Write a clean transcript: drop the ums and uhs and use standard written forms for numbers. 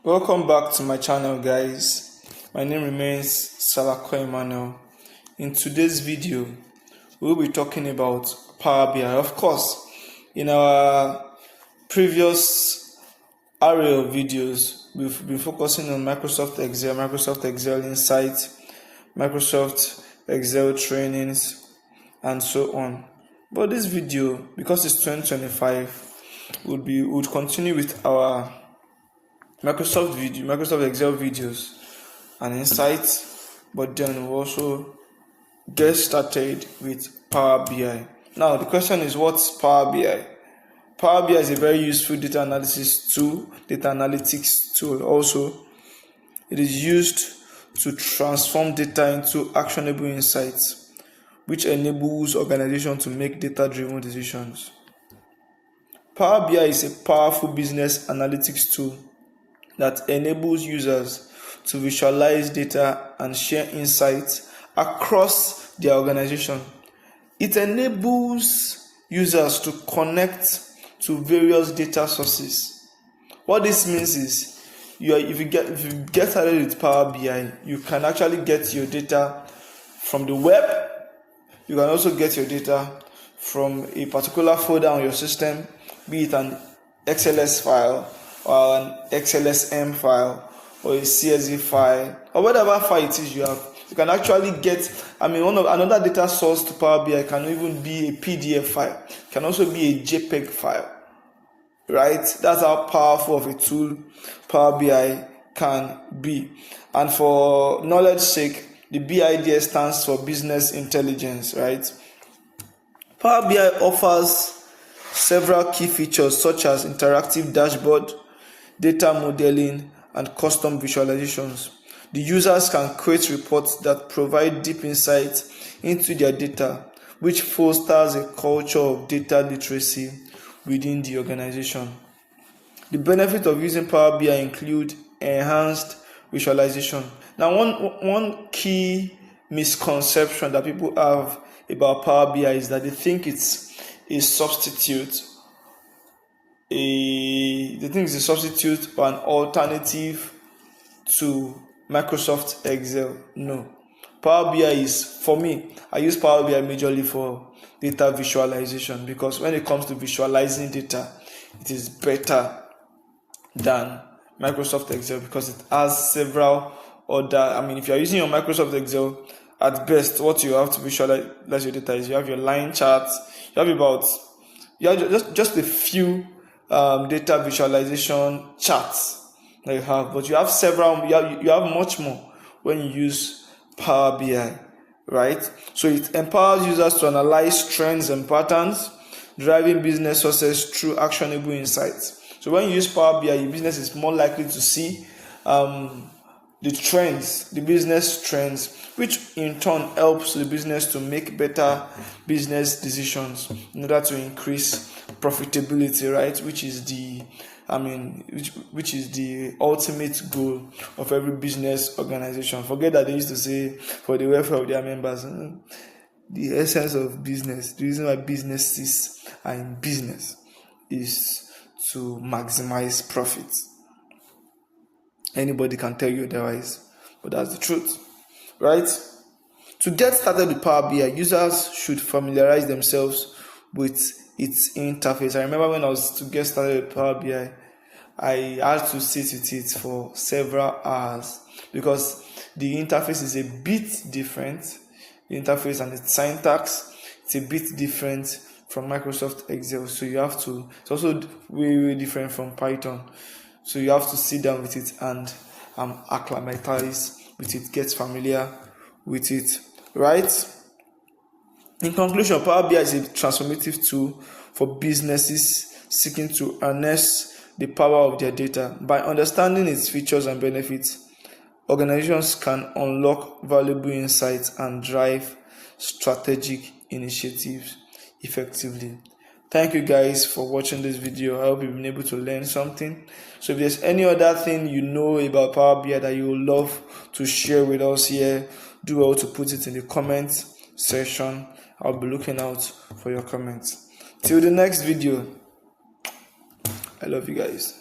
Welcome back to my channel, guys. My name remains Salako Emmanuel. In today's video, we'll be talking about Power BI. Of course, in our previous array of videos, we've been focusing on Microsoft Excel Insight, Microsoft Excel trainings, and so on. But this video, because it's 2025, would continue with our Microsoft Excel videos and insights, but then we'll also get started with Power BI. Now the question is, what's Power BI? Power BI is a very useful data analytics tool. Also, it is used to transform data into actionable insights, which enables organizations to make data-driven decisions. Power BI is a powerful business analytics tool that enables users to visualize data and share insights across their organization. It enables users to connect to various data sources. What this means is, if you get started with Power BI, you can actually get your data from the web. You can also get your data from a particular folder on your system, be it an XLS file or an XLSM file or a CSV file or whatever file it is you have. You can actually get, another data source to Power BI can even be a PDF file. It can also be a JPEG file, right? That's how powerful of a tool Power BI can be. And for knowledge sake, the BIDS stands for Business Intelligence, right? Power BI offers several key features such as interactive dashboard, data modeling, and custom visualizations. The users can create reports that provide deep insights into their data, which fosters a culture of data literacy within the organization. The benefits of using Power BI include enhanced visualization. Now, one key misconception that people have about Power BI is that they think it's a substitute. They think it's a substitute or an alternative to Microsoft Excel. No. Power BI is, for me, I use Power BI majorly for data visualization, because when it comes to visualizing data, it is better than Microsoft Excel because it has several other, if you're using your Microsoft Excel, at best, what you have to visualize your data is you have your line charts, you have just a few data visualization charts that you have, but you have several, you have much more when you use Power BI, right? So it empowers users to analyze trends and patterns, driving business success through actionable insights. So when you use Power BI, your business is more likely to see the trends, the business trends, which in turn helps the business to make better business decisions in order to increase profitability, right? Which is the ultimate goal of every business organization. Forget that they used to say for the welfare of their members. The essence of business, the reason why businesses are in business, is to maximize profits. Anybody can tell you otherwise, but that's the truth, right? To get started with Power BI, users should familiarize themselves with its interface. I remember when I was to get started with Power BI, I had to sit with it for several hours because the interface is a bit different. The interface and the syntax, it's a bit different from Microsoft Excel. So it's also way different from Python. So you have to sit down with it and acclimatize with it, get familiar with it, right? In conclusion, Power BI is a transformative tool for businesses seeking to harness the power of their data. By understanding its features and benefits, organizations can unlock valuable insights and drive strategic initiatives effectively. Thank you guys for watching this video. I hope you've been able to learn something. So if there's any other thing you know about Power BI that you would love to share with us here, do well to put it in the comments section. I'll be looking out for your comments. Till the next video, I love you guys.